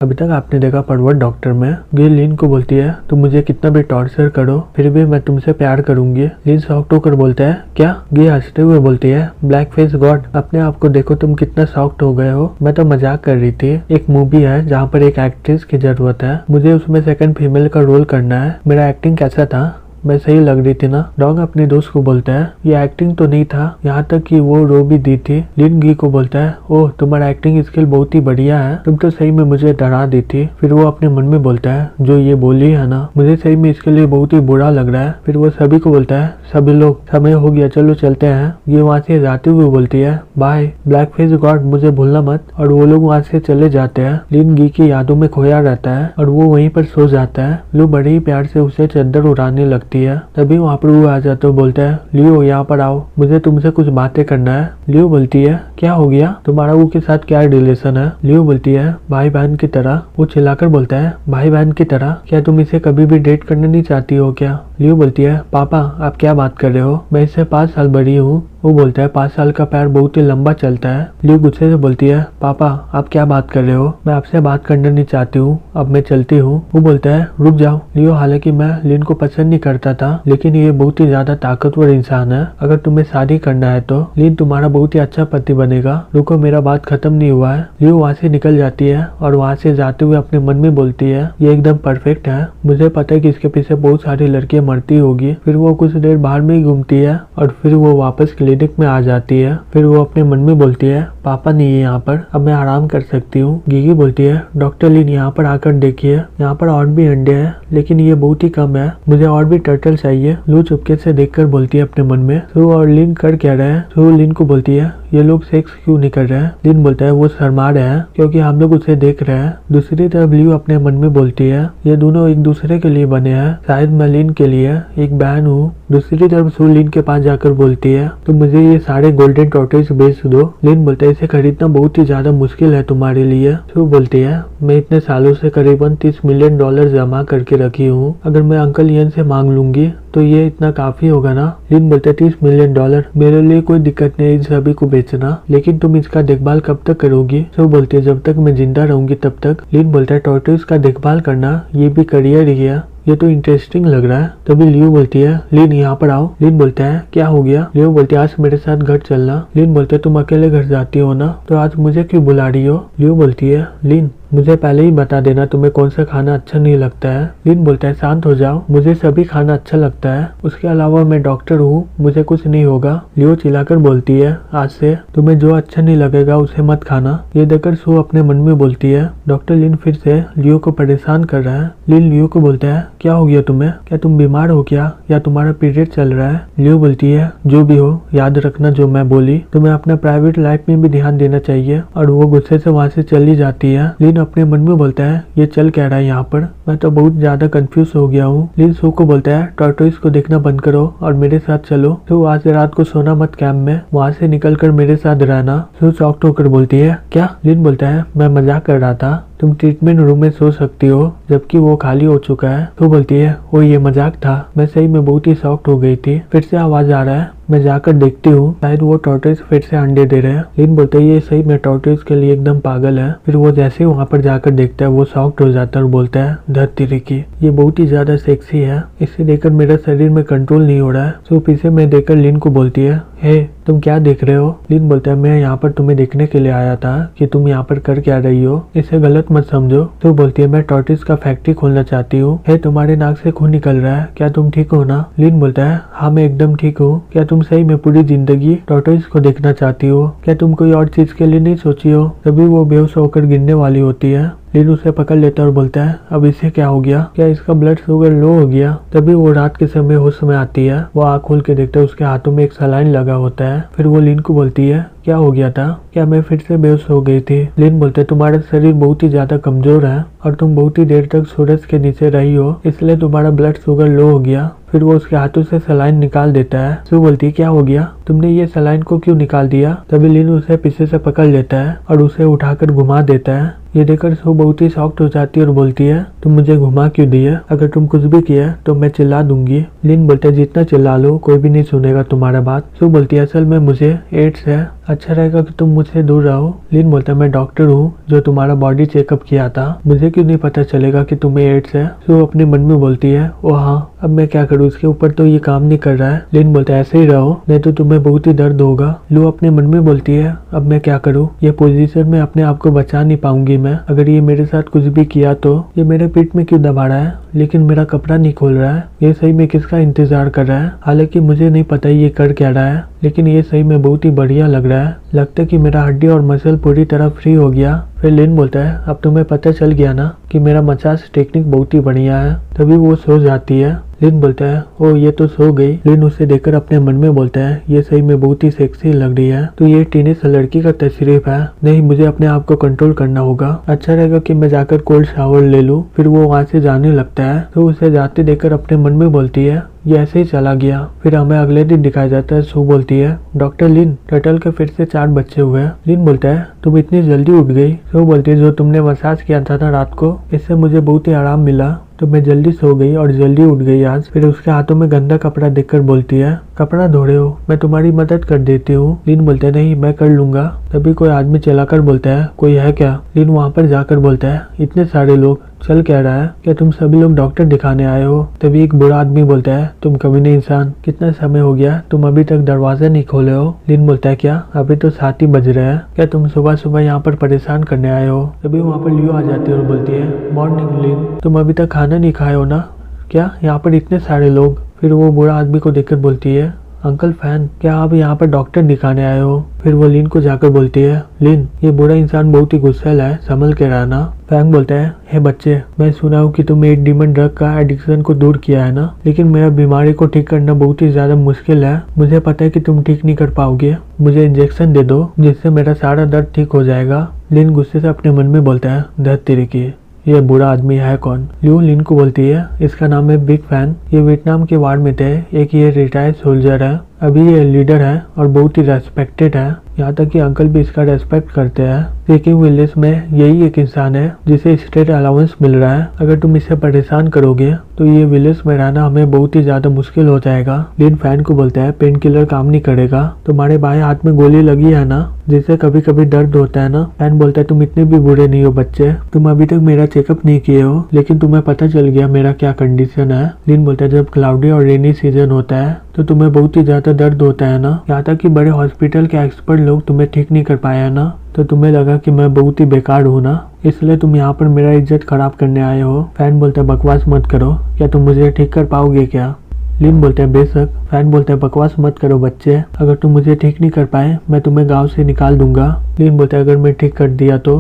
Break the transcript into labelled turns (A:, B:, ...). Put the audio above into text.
A: अभी तक आपने देखा पर्वत डॉक्टर में। ये लिन को बोलती है तुम मुझे कितना भी टॉर्चर करो फिर भी मैं तुमसे प्यार करूंगी। लिन शॉक्ड होकर बोलता है क्या? ये हंसते हुए बोलती है ब्लैक फेस गॉड अपने आप को देखो तुम कितना शॉक्ड हो गए हो। मैं तो मजाक कर रही थी। एक मूवी है जहाँ पर एक एक्ट्रेस की जरूरत है, मुझे उसमें सेकंड फीमेल का रोल करना है। मेरा एक्टिंग कैसा था? मैं सही लग रही थी ना? डॉग अपने दोस्त को बोलता है ये एक्टिंग तो नहीं था, यहाँ तक कि वो रो भी दी थी। लिन गी को बोलता है ओह तुम्हारा एक्टिंग स्किल बहुत ही बढ़िया है, तुम तो सही में मुझे डरा दी थी। फिर वो अपने मन में बोलता है जो ये बोली है ना मुझे सही में इसके लिए बहुत ही बुरा लग रहा है। फिर वो सभी को बोलता है सभी लोग समय हो गया चलो चलते हैं। ये वहाँ से जाते हुए बोलती है बाय ब्लैक फेस गॉड मुझे भूलना मत। और वो लोग वहाँ से चले जाते हैं। लिन गी की यादों में खोया रहता है और वो वहीं पर सो जाता है। लो बड़े ही प्यार से उसे चादर उड़ाने लगती है। तभी वहाँ पर वो आ जाता है, बोलता है लियो यहाँ पर आओ, मुझे तुमसे कुछ बातें करना है। लियो बोलती है क्या हो गया, तुम्हारा वो के साथ क्या रिलेशन है? लियो बोलती है भाई बहन की तरह। वो चिल्लाकर बोलता है भाई बहन की तरह? क्या तुम इसे कभी भी डेट करना नहीं चाहती हो क्या? लियो बोलती है पापा आप क्या बात कर रहे हो, मैं इससे 5 साल बड़ी हूँ। वो बोलता है 5 साल का प्यार बहुत ही लंबा चलता है। लियो गुस्से से बोलती है पापा आप क्या बात कर रहे हो, मैं आपसे बात करना नहीं चाहती हूँ, अब मैं चलती हूँ। वो बोलता है रुक जाओ। लियो हालांकि मैं लिन को पसंद नहीं करता था लेकिन ये बहुत ही ज्यादा ताकतवर इंसान है, अगर तुम्हें शादी करना है तो लिन तुम्हारा बहुत ही अच्छा पति बनेगा। रुको मेरा बात खत्म नहीं हुआ है। लियो वहाँ से निकल जाती है और वहाँ से जाते हुए अपने मन में बोलती है ये एकदम परफेक्ट है, मुझे पता है कि इसके पीछे बहुत सारी लड़कियां मरती होगी। फिर वो कुछ देर बाहर में ही घूमती है और फिर वो वापस क्लिनिक में आ जाती है। फिर वो अपने मन में बोलती है पापा नहीं है यहाँ पर, अब मैं आराम कर सकती हूँ। गिगी बोलती है डॉक्टर लिन यहाँ पर आकर देखिए, यहाँ पर और भी अंडे हैं लेकिन ये बहुत ही कम है, मुझे और भी टर्टल चाहिए। लू चुपके से देखकर बोलती है अपने मन में सू और लिन कर क्या रहे हैं? सू लिन को बोलती है ये लोग सेक्स क्यों नहीं कर रहे हैं? लिन बोलता है वो शर्मा रहे हैं क्योंकि हम लोग उसे देख रहे हैं। दूसरी तरफ लियू अपने मन में बोलती है ये दोनों एक दूसरे के लिए बने हैं, शायद मैं लिन के लिए एक बहन हूँ। दूसरी तरफ सू लिन के पास जाकर बोलती है तो मुझे ये सारे गोल्डन टॉर्टोइस बेच दो। लिन बोलता है इसे खरीदना बहुत ही ज्यादा मुश्किल है तुम्हारे लिए। सू बोलती है मैं इतने सालों से करीबन $30 मिलियन जमा करके रखी हूँ, अगर मैं अंकल यन से मांग लूंगी तो ये इतना काफी होगा ना? लिन बोलता है $30 मिलियन मेरे लिए कोई दिक्कत नहीं इन सभी को बेचना, लेकिन तुम इसका देखभाल कब तक करोगी? सू बोलती है जब तक मैं जिंदा रहूंगी तब तक। लिन बोलता है टॉर्टोइस का देखभाल करना ये भी करियर ही है, ये तो इंटरेस्टिंग लग रहा है। तभी लियो बोलती है लिन यहाँ पर आओ। लिन बोलता है क्या हो गया? लियो बोलती है आज मेरे साथ घर चलना। लिन बोलते है तुम अकेले घर जाती हो ना, तो आज मुझे क्यों बुला रही हो? लियो बोलती है लिन मुझे पहले ही बता देना तुम्हें कौन सा खाना अच्छा नहीं लगता है। लिन बोलता है शांत हो जाओ, मुझे सभी खाना अच्छा लगता है, उसके अलावा मैं डॉक्टर हूँ, मुझे कुछ नहीं होगा। लियो चिल्लाकर बोलती है आज से तुम्हें जो अच्छा नहीं लगेगा उसे मत खाना। ये देखकर सू अपने मन में बोलती है डॉक्टर लिन फिर से लियो को परेशान कर रहा है। लिन लियो को बोलता है क्या हो गया तुम्हें, क्या तुम बीमार हो क्या या तुम्हारा पीरियड चल रहा है? लियो बोलती है जो भी हो याद रखना जो मैं बोली, तुम्हें अपना प्राइवेट लाइफ में भी ध्यान देना चाहिए। और वो गुस्से से वहाँ से चली जाती है। लिन अपने मन में बोलता है ये चल क्या रहा है यहाँ पर, मैं तो बहुत ज्यादा कंफ्यूज हो गया हूँ। लिन सू को बोलता है टॉर्टोइस को देखना बंद करो और मेरे साथ चलो। तो आज रात को सोना मत कैंप में, वहाँ से निकल कर मेरे साथ रहना। सू शॉक्ड होकर बोलती है क्या? लिन बोलता है मैं मजाक कर रहा था, तुम ट्रीटमेंट रूम में सो सकती हो जबकि वो खाली हो चुका है। तो बोलती है ओ ये मजाक था, मैं सही में बहुत ही शॉक्ड हो गई थी। फिर से आवाज आ रहा है, मैं जाकर देखती हूँ शायद वो टॉर्टोइस फिर से अंडे दे रहे हैं। लिन बोलते है ये सही में टॉर्टोइस के लिए एकदम पागल है। फिर वो जैसे ही वहाँ पर जाकर देखता है वो शॉक्ड हो जाता है और बोलता है धरती की ये बहुत ही ज्यादा सेक्सी है, इसे देखकर मेरा शरीर में कंट्रोल नहीं हो रहा है। सो पीछे में देखकर लिन को बोलती है हे तुम क्या देख रहे हो? लिन बोलता है मैं यहाँ पर तुम्हें देखने के लिए आया था कि तुम यहाँ पर कर क्या रही हो, इसे गलत मत समझो। तो बोलती है मैं टॉर्टोइस का फैक्ट्री खोलना चाहती हूँ। हे तुम्हारे नाक से खून निकल रहा है, क्या तुम ठीक हो ना? लिन बोलता है हाँ मैं एकदम ठीक हूँ। क्या तुम सही में पूरी जिंदगी टॉर्टोइस को देखना चाहती हो? क्या तुम कोई और चीज के लिए नहीं सोची हो? तभी वो बेहोश होकर गिरने वाली होती है। लिन उसे पकड़ लेता है और बोलता है अब इसे क्या हो गया, क्या इसका ब्लड शुगर लो हो गया? तभी वो रात के समय होश में आती है। वो आँख खोल के देखता है उसके हाथों में एक सलाइन लगा होता है। फिर वो लिन को बोलती है क्या हो गया था, क्या मैं फिर से बेहोश हो गई थी? लिन बोलते है तुम्हारा शरीर बहुत ही ज्यादा कमजोर है और तुम बहुत ही देर तक सूरज के नीचे रही हो, इसलिए तुम्हारा ब्लड शुगर लो हो गया। फिर वो उसके हाथों से सलाइन निकाल देता है। सू बोलती है क्या हो गया, तुमने ये सलाइन को क्यों निकाल दिया? तभी लिन उसे पीछे से पकड़ लेता है और उसे उठाकर घुमा देता है। ये देखकर सू बहुत ही शॉक्ड हो जाती है और बोलती है तुम मुझे घुमा क्यों दिया, अगर तुम कुछ भी किया तो मैं चिल्ला दूंगी। लिन बोलता है जितना चिल्ला लो कोई भी नहीं सुनेगा तुम्हारा बात। सू बोलती है असल में मुझे एड्स है, अच्छा रहेगा कि तुम मुझसे दूर रहो। लिन बोलता है मैं डॉक्टर हूँ जो तुम्हारा बॉडी चेकअप किया था, मुझे क्यों नहीं पता चलेगा कि तुम्हें एड्स है। तो वो अपने मन में बोलती है ओ हाँ अब मैं क्या करूँ, इसके ऊपर तो ये काम नहीं कर रहा है। लिन बोलता है ऐसे ही रहो नहीं तो तुम्हें बहुत ही दर्द होगा। लू अपने मन में बोलती है अब मैं क्या करूँ, ये पोजीशन में अपने आप को बचा नहीं पाऊंगी मैं, अगर ये मेरे साथ कुछ भी किया तो। ये मेरे पीठ में क्यों दबा रहा है लेकिन मेरा कपड़ा नहीं खोल रहा है, ये सही में किसका इंतजार कर रहा है। हालांकि मुझे नहीं पता ये कर क्या रहा है लेकिन ये सही में बहुत ही बढ़िया लग रहा है, लगता है कि मेरा हड्डी और मसल पूरी तरह फ्री हो गया। फिर लिन बोलता है अब तुम्हें पता चल गया ना कि मेरा मसाज टेक्निक बहुत ही बढ़िया है। तभी वो सो जाती है। लिन बोलता है ओ ये तो सो गई। लिन उसे देखकर अपने मन में बोलता है ये सही में बहुत ही सेक्सी लग रही है, तो ये टीनेज लड़की का तशरीफ है। नहीं मुझे अपने आप को कंट्रोल करना होगा, अच्छा रहेगा कि मैं जाकर कोल्ड शावर ले लूं। फिर वो वहाँ से जाने लगता है तो उसे जाते देखकर अपने मन में बोलती है ये ऐसे ही चला गया। फिर हमें अगले दिन दिखाया जाता है। सू बोलती है डॉक्टर लिन टर्टल के फिर से 4 बच्चे हुए हैं। लिन बोलता है तुम इतनी जल्दी उठ गई। सू बोलती है जो तुमने मसाज किया था ना रात को, इससे मुझे बहुत ही आराम मिला तो मैं जल्दी सो गई और जल्दी उठ गई आज। फिर उसके हाथों में गंदा कपड़ा देखकर बोलती है कपड़ा धो रहे हो, मैं तुम्हारी मदद कर देती हूँ। लिन बोलता है नहीं मैं कर लूंगा। तभी कोई आदमी चलाकर बोलता है कोई है क्या। लिन वहाँ पर जाकर बोलता है इतने सारे लोग चल क्या रहा है, क्या तुम सभी लोग डॉक्टर दिखाने आए हो। तभी एक बुरा आदमी बोलता है तुम कमीने इंसान, कितना समय हो गया तुम अभी तक दरवाजा नहीं खोले हो। लिन बोलता है क्या अभी तो 7 ही बज रहे हैं, क्या तुम सुबह सुबह यहाँ पर परेशान करने आए हो। तभी वहाँ पर लियो आ जाती है और बोलती है मॉर्निंग लिन, तुम अभी तक खाना नहीं खाए हो ना, क्या यहाँ पर इतने सारे लोग। फिर वो बुरा आदमी को देखकर बोलती है अंकल फैन क्या आप यहाँ पर डॉक्टर दिखाने आए हो। फिर वो लिन को जाकर बोलती है लिन ये बुरा इंसान बहुत ही गुस्सैल है, संभल के रहना। फैंग बोलता है हे बच्चे मैं सुना हूँ कि तुमने एक डीमन ड्रग का एडिक्शन को दूर किया है ना, लेकिन मेरा बीमारी को ठीक करना बहुत ही ज्यादा मुश्किल है। मुझे पता है कि तुम ठीक नहीं कर पाओगे, मुझे इंजेक्शन दे दो जिससे मेरा सारा दर्द ठीक हो जाएगा। लिन गुस्से से अपने मन में बोलता है दर्द तेरे की, ये बुरा आदमी है कौन। लियो लिन को बोलती है इसका नाम है बिग फैन, ये वियतनाम के वार में थे, एक ये रिटायर्ड सोल्जर है, अभी ये लीडर है और बहुत ही रेस्पेक्टेड है, यहाँ तक कि अंकल भी इसका रेस्पेक्ट करते हैं। लेकिन विलेज में यही एक इंसान है जिसे स्टेट अलाउंस मिल रहा है, अगर तुम इसे परेशान करोगे तो ये विलेज में रहना हमें बहुत ही ज्यादा मुश्किल हो जाएगा। लिन फैन को बोलता है पेन किलर काम नहीं करेगा, तुम्हारे बाएं हाथ में गोली लगी है ना जिससे कभी कभी दर्द होता है ना। फैन बोलता है तुम इतने भी बुरे नहीं हो बच्चे, तुम अभी तक मेरा चेकअप नहीं किए हो लेकिन तुम्हें पता चल गया मेरा क्या कंडीशन है। लिन बोलता है जब क्लाउडी और रेनी सीजन होता है तो तुम्हें बहुत ही ज्यादा दर्द होता है ना, यहाँ तक कि बड़े हॉस्पिटल के एक्सपर्ट लोग तुम्हें ठीक नहीं कर पाया ना, तो तुम्हें लगा कि मैं बहुत ही बेकार हूँ ना, इसलिए तुम यहाँ पर मेरा इज्जत खराब करने आए हो। फैन बोलता है बकवास मत करो, क्या तुम मुझे ठीक कर पाओगे क्या। लिन बोलते हैं बेशक। फैन बोलते हैं बकवास मत करो बच्चे, अगर तुम मुझे ठीक नहीं कर पाए मैं तुम्हें गांव से निकाल दूंगा। लिन बोलता है अगर मैं ठीक कर दिया तो।